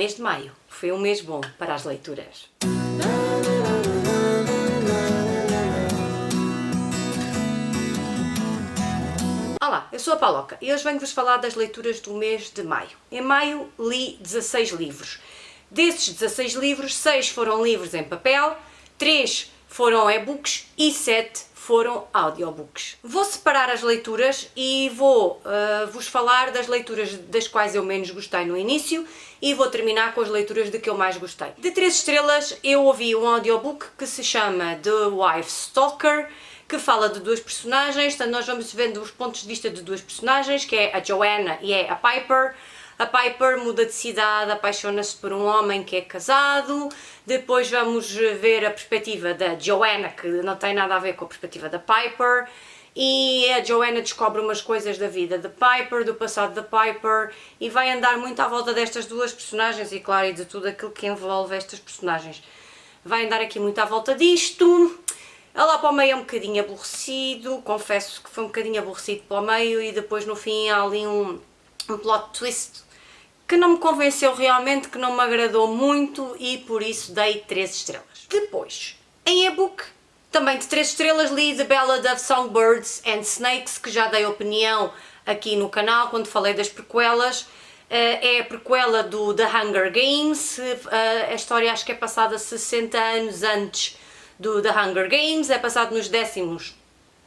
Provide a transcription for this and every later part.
mês de maio foi um mês bom para as leituras. Olá, eu sou a Pauloca e hoje venho-vos falar das leituras do mês de maio. Em maio li 16 livros. Desses 16 livros, 6 foram livros em papel, 3 foram e-books e 7 foram audiobooks. Vou separar as leituras e vou vos falar das leituras das quais eu menos gostei no início e vou terminar com as leituras de que eu mais gostei. De 3 estrelas eu ouvi um audiobook que se chama The Wife Stalker, que fala de 2 personagens, então nós vamos vendo os pontos de vista de 2 personagens, que é a Joanna e é a Piper. A Piper muda de cidade, apaixona-se por um homem que é casado, depois vamos ver a perspectiva da Joanna, que não tem nada a ver com a perspectiva da Piper, e a Joanna descobre umas coisas da vida da Piper, do passado da Piper, e vai andar muito à volta destas 2 personagens e, claro, e de tudo aquilo que envolve estas personagens. Vai andar aqui muito à volta disto. Lá para o meio é um bocadinho aborrecido, confesso que foi um bocadinho aborrecido para o meio, e depois no fim há ali um plot twist que não me convenceu realmente, que não me agradou muito e por isso dei 3 estrelas. Depois, em e-book, também de 3 estrelas, li The Ballad of Songbirds and Snakes, que já dei opinião aqui no canal quando falei das prequelas. É a prequela do The Hunger Games, a história acho que é passada 60 anos antes do The Hunger Games, é passado nos 10º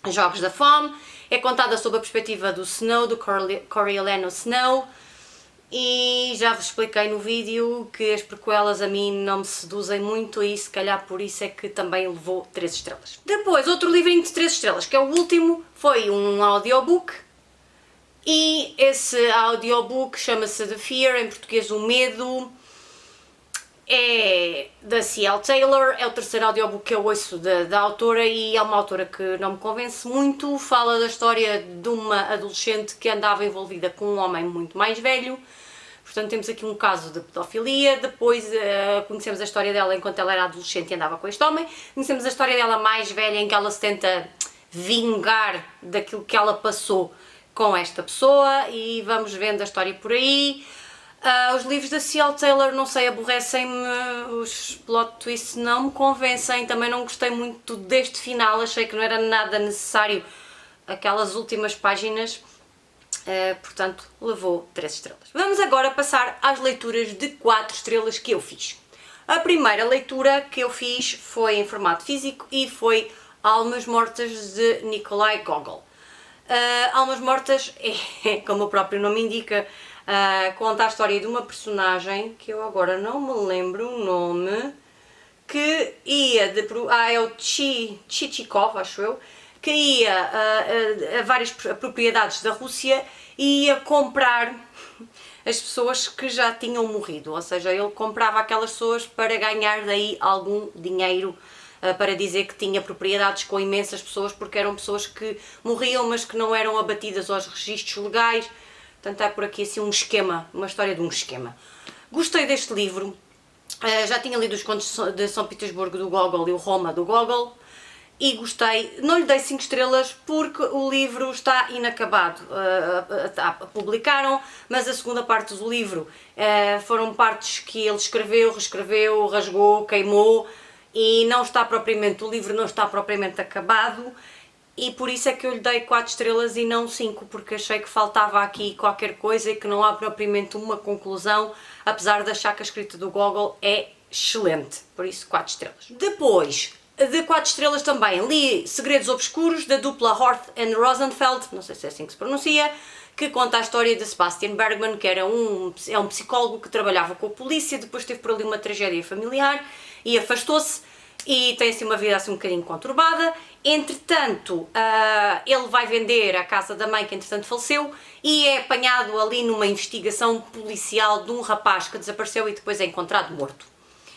Jogos da Fome, é contada sob a perspectiva do Snow, do Coriolanus Snow, e já vos expliquei no vídeo que as prequelas a mim não me seduzem muito e se calhar por isso é que também levou 3 estrelas. Depois, outro livrinho de 3 estrelas, que é o último, foi um audiobook, e esse audiobook chama-se The Fear, em português o Medo. É da C.L. Taylor, é o 3º audiobook que eu ouço da autora e é uma autora que não me convence muito. Fala da história de uma adolescente que andava envolvida com um homem muito mais velho. Portanto, temos aqui um caso de pedofilia. Depois conhecemos a história dela enquanto ela era adolescente e andava com este homem. Conhecemos a história dela mais velha, em que ela se tenta vingar daquilo que ela passou com esta pessoa, e vamos vendo a história por aí. Os livros da C.L. Taylor, não sei, aborrecem-me, os plot twists não me convencem, também não gostei muito deste final, achei que não era nada necessário aquelas últimas páginas, portanto levou 3 estrelas. Vamos agora passar às leituras de 4 estrelas que eu fiz. A primeira leitura que eu fiz foi em formato físico e foi Almas Mortas de Nikolai Gogol. Almas Mortas é, como o próprio nome indica, conta a história de uma personagem que eu agora não me lembro o nome, que ia é o Chichikov, acho eu, que ia a várias propriedades da Rússia e ia comprar as pessoas que já tinham morrido, ou seja, ele comprava aquelas pessoas para ganhar daí algum dinheiro, para dizer que tinha propriedades com imensas pessoas, porque eram pessoas que morriam mas que não eram abatidas aos registros legais. Portanto, há por aqui assim um esquema, uma história de um esquema. Gostei deste livro, já tinha lido os Contos de São Petersburgo do Gogol e o Roma do Gogol, e gostei. Não lhe dei 5 estrelas porque o livro está inacabado. Publicaram, mas a segunda parte do livro foram partes que ele escreveu, reescreveu, rasgou, queimou, e não está propriamente, o livro não está propriamente acabado. E por isso é que eu lhe dei 4 estrelas e não 5, porque achei que faltava aqui qualquer coisa e que não há propriamente uma conclusão, apesar de achar que a escrita do Gogol é excelente, por isso 4 estrelas. Depois, de 4 estrelas também, li Segredos Obscuros, da dupla Horth and Rosenfeld, não sei se é assim que se pronuncia, que conta a história de Sebastian Bergman, que era um psicólogo que trabalhava com a polícia, depois teve por ali uma tragédia familiar e afastou-se, e tem assim uma vida assim um bocadinho conturbada. Entretanto, ele vai vender a casa da mãe que entretanto faleceu e é apanhado ali numa investigação policial de um rapaz que desapareceu e depois é encontrado morto.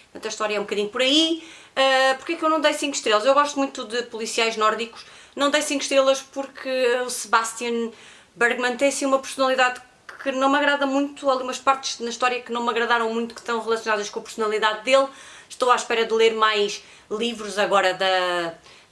Portanto, a história é um bocadinho por aí. Porque é que eu não dei 5 estrelas? Eu gosto muito de policiais nórdicos. Não dei 5 estrelas porque o Sebastian Bergman tem assim uma personalidade que não me agrada muito, ali umas partes na história que não me agradaram muito, que estão relacionadas com a personalidade dele, Estou à espera de ler mais livros agora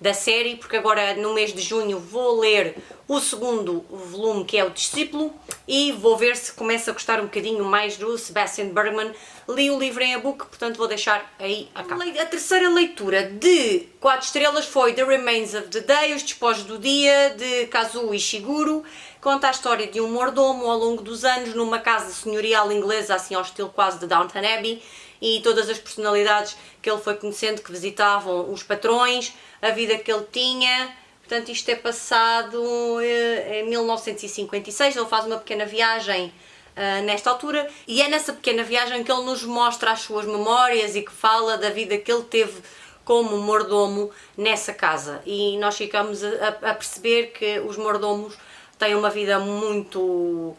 da série, porque agora no mês de junho vou ler o segundo volume, que é O Discípulo, e vou ver se começo a gostar um bocadinho mais do Sebastian Bergman. Li o livro em e-book, portanto vou deixar aí a cá. A terceira leitura de 4 estrelas foi The Remains of the Day, Os Despojos do Dia, de Kazuo Ishiguro. Conta a história de um mordomo ao longo dos anos numa casa senhorial inglesa, assim ao estilo quase de Downton Abbey, e todas as personalidades que ele foi conhecendo, que visitavam os patrões, a vida que ele tinha. Portanto, isto é passado em 1956, ele faz uma pequena viagem nesta altura, e é nessa pequena viagem que ele nos mostra as suas memórias e que fala da vida que ele teve como mordomo nessa casa. E nós ficamos a perceber que os mordomos têm uma vida muito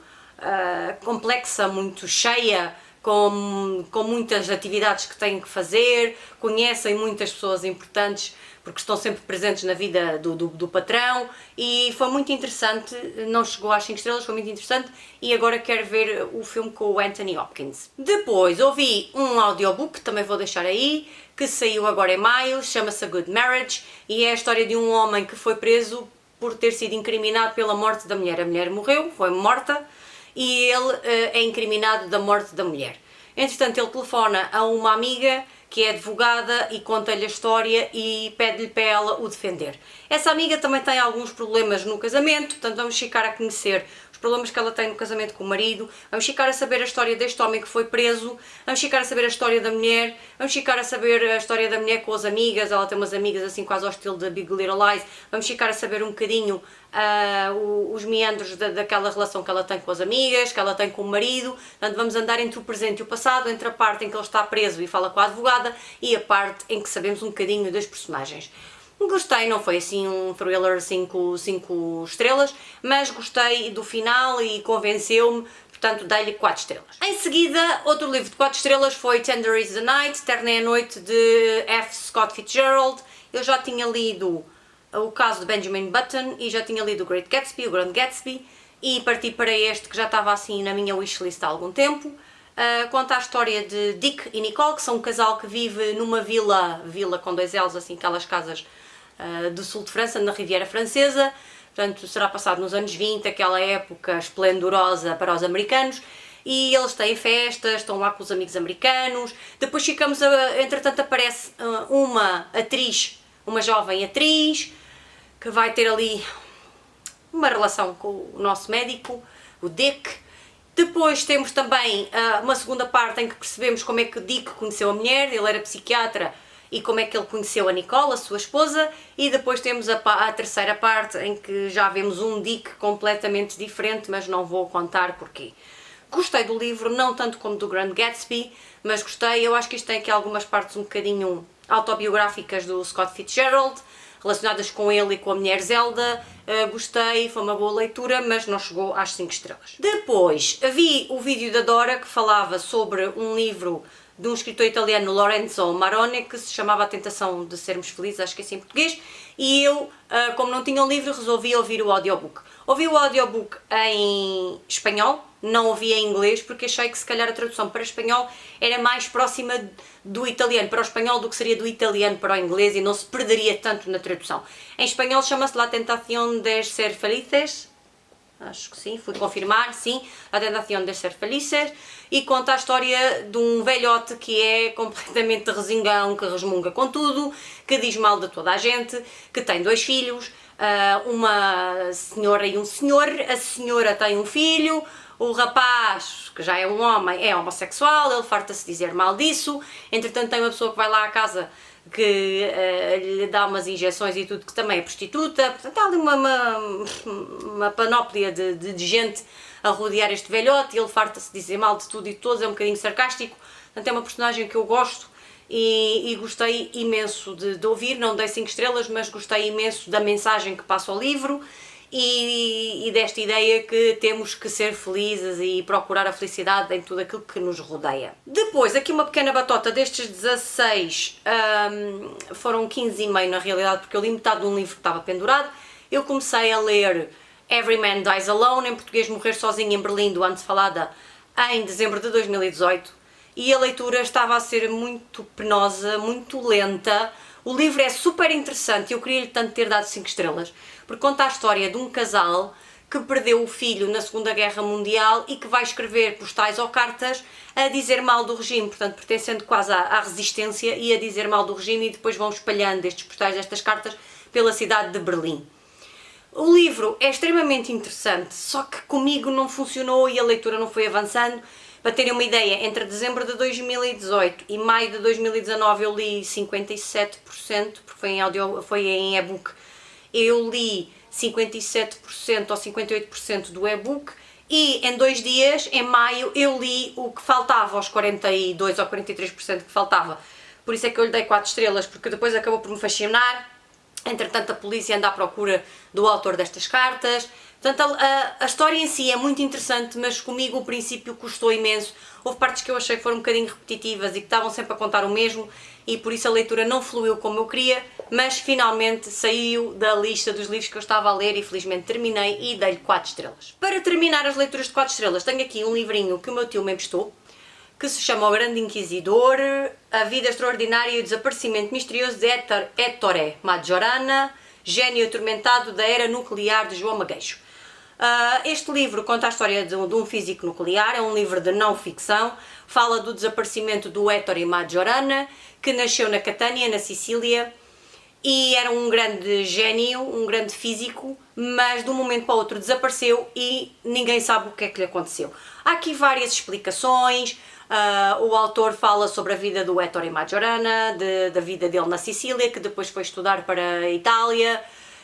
complexa, muito cheia, com muitas atividades que têm que fazer, conhecem muitas pessoas importantes porque estão sempre presentes na vida do patrão, e foi muito interessante. Não chegou às 5 estrelas, foi muito interessante, e agora quero ver o filme com o Anthony Hopkins. Depois ouvi um audiobook, também vou deixar aí, que saiu agora em maio, chama-se A Good Marriage, e é a história de um homem que foi preso por ter sido incriminado pela morte da mulher. A mulher morreu, foi morta, e ele é incriminado da morte da mulher. Entretanto, ele telefona a uma amiga que é advogada e conta-lhe a história e pede-lhe para ela o defender. Essa amiga também tem alguns problemas no casamento, portanto vamos ficar a conhecer os problemas que ela tem no casamento com o marido, vamos ficar a saber a história deste homem que foi preso, vamos ficar a saber a história da mulher, vamos ficar a saber a história da mulher com as amigas, ela tem umas amigas assim quase ao estilo da Big Little Lies, vamos ficar a saber um bocadinho os meandros daquela relação que ela tem com as amigas, que ela tem com o marido. Portanto, vamos andar entre o presente e o passado, entre a parte em que ele está preso e fala com a advogada e a parte em que sabemos um bocadinho das personagens. Gostei, não foi assim um thriller 5 estrelas, mas gostei do final e convenceu-me, portanto dei-lhe 4 estrelas. Em seguida, outro livro de 4 estrelas foi Tender is the Night, Terna é a Noite, de F. Scott Fitzgerald. Eu já tinha lido o caso de Benjamin Button e já tinha lido o Great Gatsby, o Grande Gatsby, e parti para este que já estava assim na minha wishlist há algum tempo. Conta a história de Dick e Nicole, que são um casal que vive numa vila com 2 L's, assim, aquelas casas do sul de França, na Riviera Francesa. Portanto, será passado nos anos 20, aquela época esplendorosa para os americanos, e eles têm festas, estão lá com os amigos americanos. Depois entretanto aparece uma atriz, uma jovem atriz, que vai ter ali uma relação com o nosso médico, o Dick. Depois temos também uma segunda parte em que percebemos como é que o Dick conheceu a mulher, ele era psiquiatra, e como é que ele conheceu a Nicole, a sua esposa. E depois temos a terceira parte em que já vemos um Dick completamente diferente, mas não vou contar porquê. Gostei do livro, não tanto como do Grande Gatsby, mas gostei. Eu acho que isto tem aqui algumas partes um bocadinho autobiográficas do Scott Fitzgerald, relacionadas com ele e com a mulher Zelda. Gostei, foi uma boa leitura, mas não chegou às 5 estrelas. Depois vi o vídeo da Dora, que falava sobre um livro de um escritor italiano, Lorenzo Marone, que se chamava A Tentação de Sermos Felizes, acho que é assim em português, e eu, como não tinha um livro, resolvi ouvir o audiobook. Ouvi o audiobook em espanhol, não ouvi em inglês, porque achei que se calhar a tradução para espanhol era mais próxima do italiano para o espanhol do que seria do italiano para o inglês, e não se perderia tanto na tradução. Em espanhol chama-se La Tentación de Ser Felices, acho que sim, fui confirmar, sim, A Tentação de Ser Felices, e conta a história de um velhote que é completamente resingão, que resmunga com tudo, que diz mal de toda a gente, que tem 2 filhos, uma senhora e um senhor. A senhora tem um filho, o rapaz, que já é um homem, é homossexual, ele farta-se dizer mal disso. Entretanto tem uma pessoa que vai lá à casa que lhe dá umas injeções e tudo, que também é prostituta. Portanto há ali uma panóplia de gente a rodear este velhote, e ele farta-se dizer mal de tudo e de todos, é um bocadinho sarcástico. Portanto é uma personagem que eu gosto e gostei imenso de ouvir. Não dei 5 estrelas, mas gostei imenso da mensagem que passa ao livro e desta ideia que temos que ser felizes e procurar a felicidade em tudo aquilo que nos rodeia. Depois, aqui uma pequena batota, destes 16, foram 15,5 na realidade, porque eu li metade de um livro que estava pendurado. Eu comecei a ler Every Man Dies Alone, em português Morrer Sozinho em Berlim, do Hans Fallada, em dezembro de 2018. e a leitura estava a ser muito penosa, muito lenta. O livro é super interessante e eu queria-lhe tanto ter dado 5 estrelas, porque conta a história de um casal que perdeu o filho na Segunda Guerra Mundial e que vai escrever postais ou cartas a dizer mal do regime, portanto pertencendo quase à resistência e a dizer mal do regime, e depois vão espalhando estes postais, estas cartas, pela cidade de Berlim. O livro é extremamente interessante, só que comigo não funcionou e a leitura não foi avançando. Para terem uma ideia, entre dezembro de 2018 e maio de 2019 eu li 57%, porque foi em e-book, eu li 57% ou 58% do e-book, e em 2 dias, em maio, eu li o que faltava, os 42% ou 43% que faltava. Por isso é que eu lhe dei 4 estrelas, porque depois acabou por me fascinar. Entretanto, a polícia anda à procura do autor destas cartas. Portanto, a história em si é muito interessante, mas comigo o princípio custou imenso. Houve partes que eu achei que foram um bocadinho repetitivas e que estavam sempre a contar o mesmo, e por isso a leitura não fluiu como eu queria, mas finalmente saiu da lista dos livros que eu estava a ler e felizmente terminei e dei-lhe 4 estrelas. Para terminar as leituras de 4 estrelas, tenho aqui um livrinho que o meu tio me emprestou, que se chama O Grande Inquisidor, A Vida Extraordinária e o Desaparecimento Misterioso de Ettore Majorana, Gênio Atormentado da Era Nuclear de João Magueixo. Este livro conta a história de um físico nuclear, é um livro de não ficção, fala do desaparecimento do Ettore Majorana, que nasceu na Catânia, na Sicília, e era um grande gênio, um grande físico, mas de um momento para o outro desapareceu e ninguém sabe o que é que lhe aconteceu. Há aqui várias explicações. O autor fala sobre a vida do Ettore Majorana, da vida dele na Sicília, que depois foi estudar para a Itália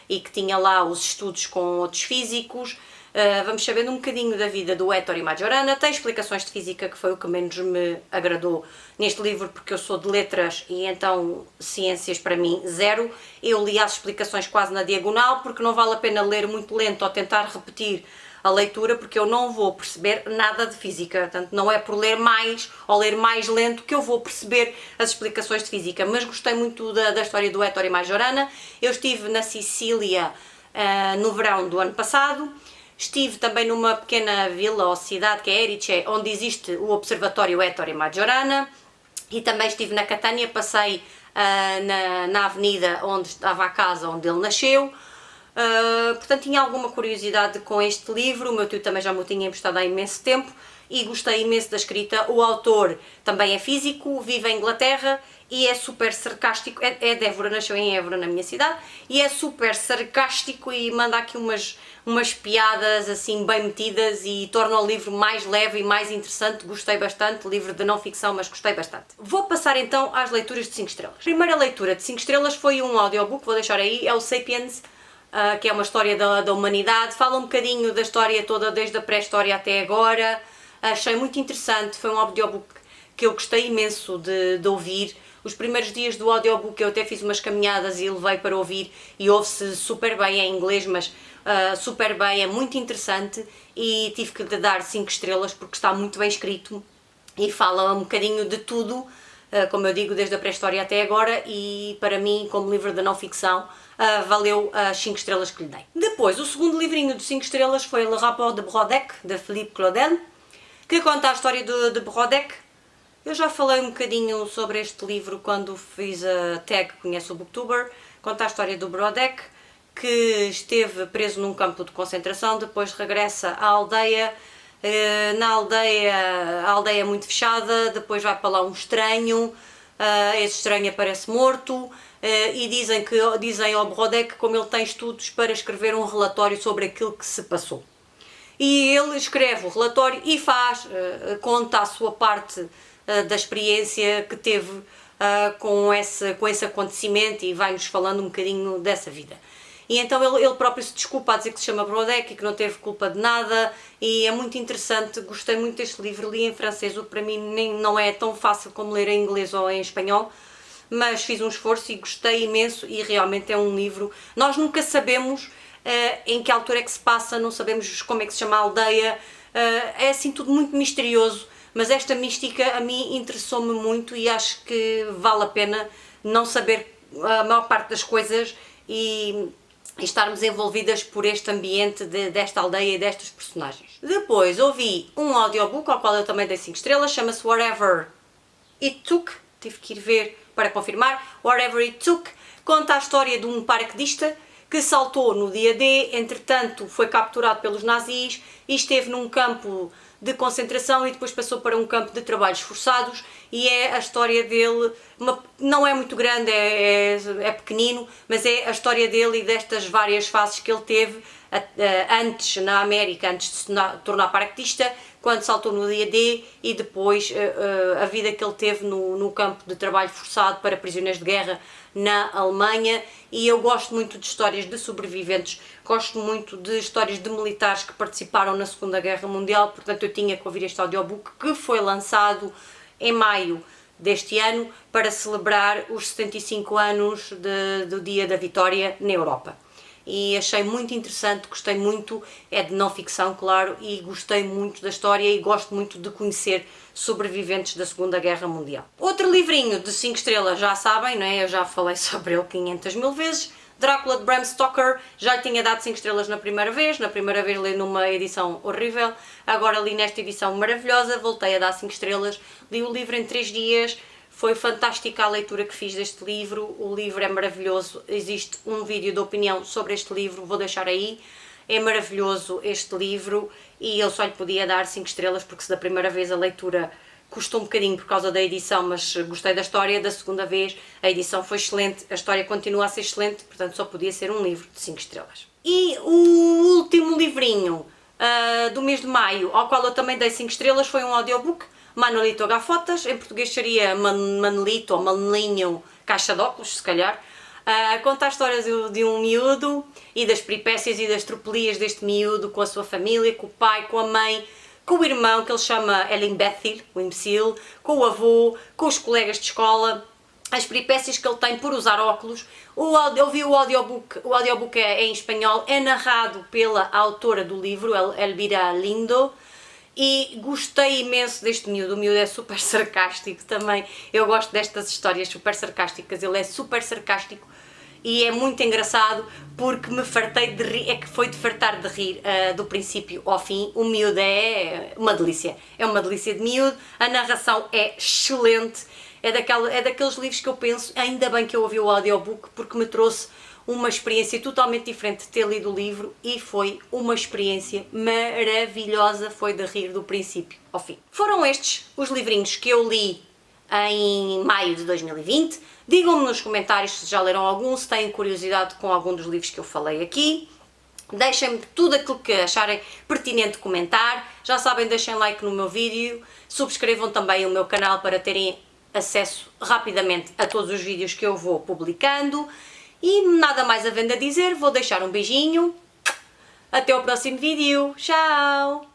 e que tinha lá os estudos com outros físicos. Vamos sabendo um bocadinho da vida do Ettore Majorana. Tem explicações de física, que foi o que menos me agradou neste livro, porque eu sou de letras e então ciências para mim zero. Eu li as explicações quase na diagonal, porque não vale a pena ler muito lento ou tentar repetir a leitura, porque eu não vou perceber nada de física. Portanto, não é por ler mais ou ler mais lento que eu vou perceber as explicações de física. Mas gostei muito da história do Ettore Majorana. Eu estive na Sicília no verão do ano passado. Estive também numa pequena vila ou cidade que é Erice, onde existe o Observatório Ettore Majorana, e também estive na Catânia, passei na avenida onde estava a casa onde ele nasceu. Portanto, tinha alguma curiosidade com este livro. O meu tio também já me o tinha emprestado há imenso tempo e gostei imenso da escrita. O autor também é físico, vive em Inglaterra e é super sarcástico. É de Évora, nasceu em Évora, na minha cidade, e é super sarcástico e manda aqui umas piadas assim bem metidas e torna o livro mais leve e mais interessante. Gostei bastante, livro de não ficção, mas gostei bastante. Vou passar então às leituras de 5 estrelas. A primeira leitura de 5 estrelas foi um audiobook, vou deixar aí, é o Sapiens, que é uma história da humanidade. Fala um bocadinho da história toda, desde a pré-história até agora. Achei muito interessante, foi um audiobook que eu gostei imenso de ouvir. Os primeiros dias do audiobook eu até fiz umas caminhadas e levei para ouvir e ouve-se super bem em inglês, mas super bem, é muito interessante, e tive que lhe dar 5 estrelas porque está muito bem escrito e fala um bocadinho de tudo, como eu digo, desde a pré-história até agora, e para mim, como livro de não ficção, valeu as 5 estrelas que lhe dei. Depois, o segundo livrinho de 5 estrelas foi Le Rapport de Brodeck, de Philippe Claudel, que conta a história de Brodeck. Eu já falei um bocadinho sobre este livro quando fiz a tag Conhece o Booktuber. Conta a história do Brodeck, que esteve preso num campo de concentração, depois regressa à aldeia. Na aldeia, a aldeia é muito fechada, depois vai para lá um estranho, esse estranho aparece morto, e dizem ao Brodeck como ele tem estudos para escrever um relatório sobre aquilo que se passou. E ele escreve o relatório e conta a sua parte da experiência que teve com esse acontecimento, e vai-nos falando um bocadinho dessa vida. E então ele próprio se desculpa a dizer que se chama Brodeck e que não teve culpa de nada, e é muito interessante. Gostei muito deste livro, li em francês, o que para mim não é tão fácil como ler em inglês ou em espanhol, mas fiz um esforço e gostei imenso, e realmente é um livro, nós nunca sabemos em que altura é que se passa, não sabemos como é que se chama a aldeia, é assim tudo muito misterioso, mas esta mística a mim interessou-me muito e acho que vale a pena não saber a maior parte das coisas e estarmos envolvidas por este ambiente desta aldeia e destas personagens. Depois ouvi um audiobook ao qual eu também dei 5 estrelas, chama-se Whatever It Took, tive que ir ver para confirmar, Whatever It Took, conta a história de um paraquedista que saltou no dia D, entretanto foi capturado pelos nazis e esteve num campo de concentração e depois passou para um campo de trabalhos forçados, e é a história dele, não é muito grande, é pequenino, mas é a história dele e destas várias fases que ele teve antes na América, antes de se tornar paraquedista, quando saltou no dia D, e depois a vida que ele teve no campo de trabalho forçado para prisioneiros de guerra na Alemanha. E eu gosto muito de histórias de sobreviventes, gosto muito de histórias de militares que participaram na Segunda Guerra Mundial, portanto eu tinha que ouvir este audiobook, que foi lançado em maio deste ano para celebrar os 75 anos do Dia da Vitória na Europa. E achei muito interessante, gostei muito, é de não ficção, claro, e gostei muito da história e gosto muito de conhecer sobreviventes da Segunda Guerra Mundial. Outro livrinho de 5 estrelas, já sabem, não é? Eu já falei sobre ele 500 mil vezes, Drácula de Bram Stoker. Já lhe tinha dado 5 estrelas na primeira vez li numa edição horrível, agora li nesta edição maravilhosa, voltei a dar 5 estrelas, li o livro em 3 dias, foi fantástica a leitura que fiz deste livro, o livro é maravilhoso, existe um vídeo de opinião sobre este livro, vou deixar aí, é maravilhoso este livro e eu só lhe podia dar 5 estrelas porque se da primeira vez a leitura custou um bocadinho por causa da edição, mas gostei da história, da segunda vez a edição foi excelente, a história continua a ser excelente, portanto só podia ser um livro de 5 estrelas. E o último livrinho do mês de maio, ao qual eu também dei 5 estrelas, foi um audiobook, Manolito Gafotas, em português seria Manolito ou Manelinho Caixa de Óculos, se calhar. Conta a história de um miúdo e das peripécias e das tropelias deste miúdo com a sua família, com o pai, com a mãe, com o irmão, que ele chama El Imbécil, o imbecil, com o avô, com os colegas de escola, as peripécias que ele tem por usar óculos. Eu vi o audiobook é em espanhol, é narrado pela autora do livro, Elvira Lindo, e gostei imenso deste miúdo. O miúdo é super sarcástico também, eu gosto destas histórias super sarcásticas, ele é super sarcástico e é muito engraçado porque me fartei de rir, é que foi de fartar de rir do princípio ao fim. O miúdo é uma delícia de miúdo, a narração é excelente, é daqueles livros que eu penso, ainda bem que eu ouvi o audiobook porque me trouxe uma experiência totalmente diferente de ter lido o livro e foi uma experiência maravilhosa, foi de rir do princípio ao fim. Foram estes os livrinhos que eu li em maio de 2020. Digam-me nos comentários se já leram algum, se têm curiosidade com algum dos livros que eu falei aqui. Deixem-me tudo aquilo que acharem pertinente comentar. Já sabem, deixem like no meu vídeo, subscrevam também o meu canal para terem acesso rapidamente a todos os vídeos que eu vou publicando. E nada mais havendo a dizer, vou deixar um beijinho, até ao próximo vídeo, tchau!